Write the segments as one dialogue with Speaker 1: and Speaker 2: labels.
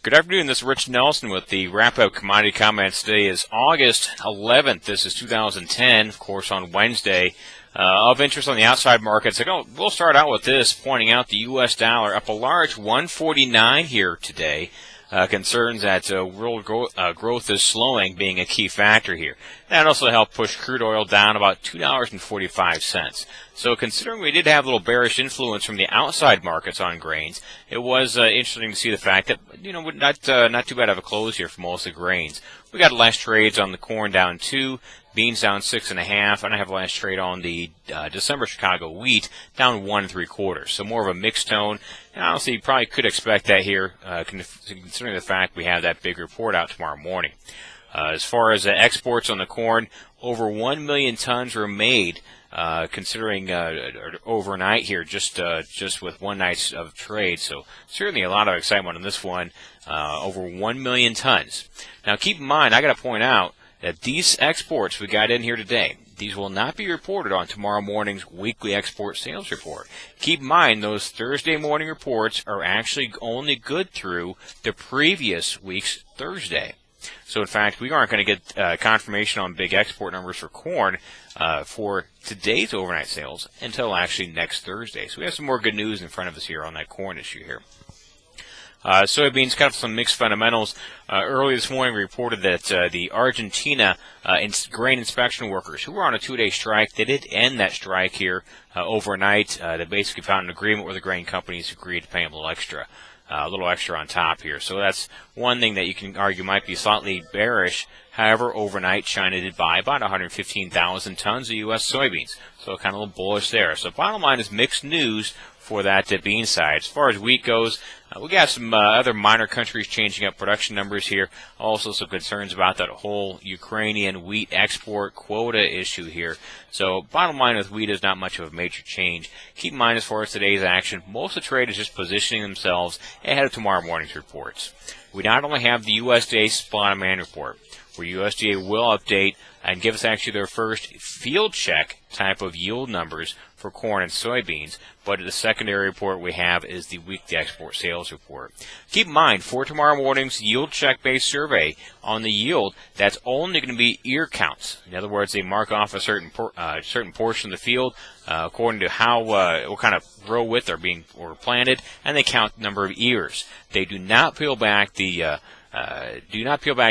Speaker 1: Good afternoon. This is Rich Nelson with the wrap-up commodity comments. Today is August 11th. This is 2010, of course, on Wednesday. Of interest on the outside markets, we'll start out with this, pointing out the U.S. dollar up a large 149 here today. Concerns that world growth is slowing being a key factor here. That also helped push crude oil down about $2.45. So considering we did have a little bearish influence from the outside markets on grains, it was interesting to see the fact that, not too bad of a close here for most of the grains. We got less trades on the corn down 2, beans down 6.5, and I have last trade on the December Chicago wheat down 1 3/4. So more of a mixed tone. And honestly, you probably could expect that here, considering the fact we have that big report out tomorrow morning. As far as exports on the corn, over 1 million tons were made, considering overnight here, just with one night of trade. So certainly a lot of excitement on this one. Over 1 million tons. Now keep in mind, I got to point out that these exports we got in here today, these will not be reported on tomorrow morning's weekly export sales report. Keep in mind, those Thursday morning reports are actually only good through the previous week's Thursday. So in fact, we aren't going to get confirmation on big export numbers for corn for today's overnight sales until actually next Thursday. So we have some more good news in front of us here on that corn issue here. Soybeans, kind of some mixed fundamentals. Early this morning, we reported that the Argentina grain inspection workers, who were on a 2-day strike, they did end that strike here overnight. They basically found an agreement where the grain companies agreed to pay them a little extra on top here. So that's one thing that you can argue might be slightly bearish. However, overnight, China did buy about 115,000 tons of U.S. soybeans. So kind of a little bullish there. So bottom line is mixed news for that bean side. As far as wheat goes, we got some other minor countries changing up production numbers here. Also some concerns about that whole Ukrainian wheat export quota issue here. So bottom line with wheat is not much of a major change. Keep in mind, as far as today's action, most of the trade is just positioning themselves ahead of tomorrow morning's reports. We not only have the USDA supply and demand report, where USDA will update and give us actually their first field check type of yield numbers for corn and soybeans, but the secondary report we have is the weekly export sales report. Keep in mind, for tomorrow morning's yield check-based survey on the yield, that's only going to be ear counts. In other words, they mark off a certain portion of the field according to how what kind of row width are planted, and they count the number of ears. They do not peel back the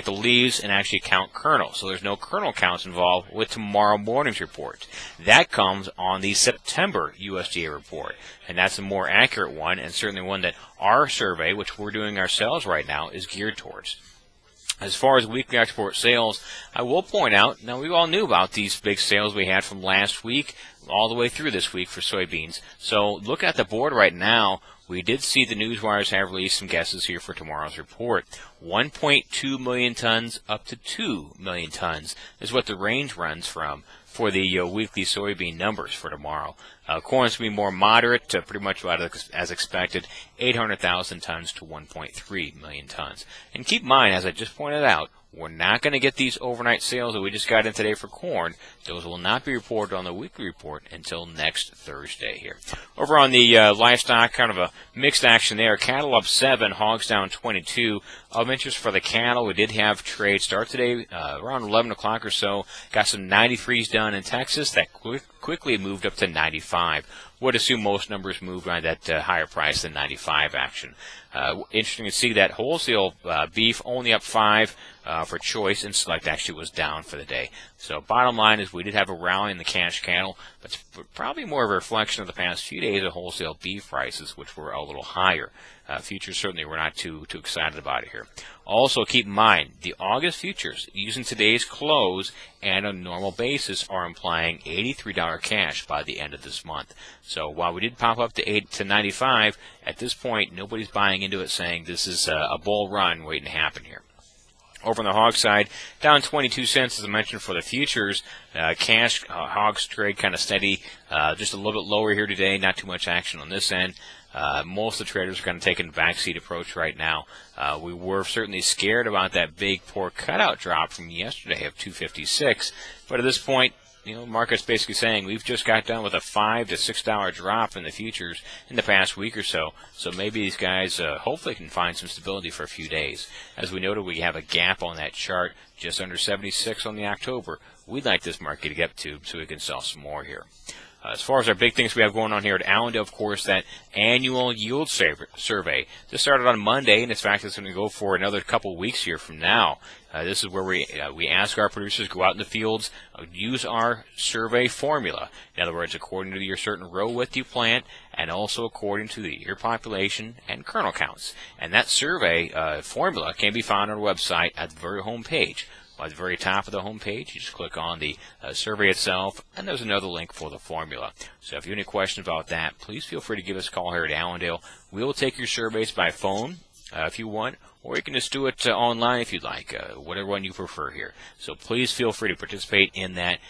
Speaker 1: leaves and actually count kernels. So there's no kernel counts involved with tomorrow morning's report. That comes on the September USDA report, and that's a more accurate one, and certainly one that our survey, which we're doing ourselves right now, is geared towards. As far as weekly export sales, I will point out, now we all knew about these big sales we had from last week all the way through this week for soybeans. So look at the board right now. We did see the news wires have released some guesses here for tomorrow's report. 1.2 million tons up to 2 million tons is what the range runs from for the weekly soybean numbers for tomorrow. Corn's going to be more moderate, pretty much as expected, 800,000 tons to 1.3 million tons. And keep in mind, as I just pointed out, we're not going to get these overnight sales that we just got in today for corn. Those will not be reported on the weekly report until next Thursday here. Over on the livestock, kind of a mixed action there. Cattle up 7, hogs down 22. Of interest for the cattle, we did have trade start today around 11 o'clock or so. Got some 93s done in Texas. That quickly moved up to 95. Would assume most numbers move around that higher price than 95 action. Interesting to see that wholesale beef only up 5 for choice, and select actually was down for the day. So bottom line is we did have a rally in the cash cattle, but it's probably more of a reflection of the past few days of wholesale beef prices, which were a little higher. Futures certainly were not too excited about it here. Also keep in mind, the August futures, using today's close and on a normal basis, are implying $83 cash by the end of this month. So while we did pop up to 95, at this point nobody's buying into it, saying this is a bull run waiting to happen here. Over on the hog side, down 22 cents, as I mentioned, for the futures. Cash hogs trade kind of steady, just a little bit lower here today. Not too much action on this end. Most of the traders are kind of taking a backseat approach right now. We were certainly scared about that big pork cutout drop from yesterday of 256, but at this point, market's basically saying we've just got done with a $5 to $6 drop in the futures in the past week or so. So maybe these guys hopefully can find some stability for a few days. As we noted, we have a gap on that chart just under 76 on the October. We'd like this market to get to so we can sell some more here. As far as our big things we have going on here at Allendale, of course, that annual yield survey. This started on Monday, and in fact, it's going to go for another couple weeks here from now. This is where we ask our producers go out in the fields, use our survey formula. In other words, according to your certain row width you plant, and also according to your population and kernel counts. And that survey formula can be found on our website at the very home page. At the very top of the home page, you just click on the survey itself, and there's another link for the formula. So if you have any questions about that, please feel free to give us a call here at Allendale. We will take your surveys by phone if you want, or you can just do it online if you'd like, whatever one you prefer here. So please feel free to participate in that.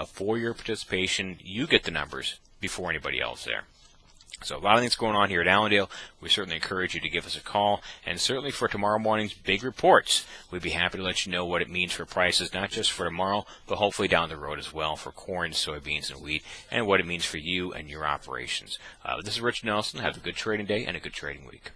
Speaker 1: For your participation, you get the numbers before anybody else there. So a lot of things going on here at Allendale. We certainly encourage you to give us a call. And certainly for tomorrow morning's big reports, we'd be happy to let you know what it means for prices, not just for tomorrow, but hopefully down the road as well for corn, soybeans, and wheat, and what it means for you and your operations. This is Rich Nelson. Have a good trading day and a good trading week.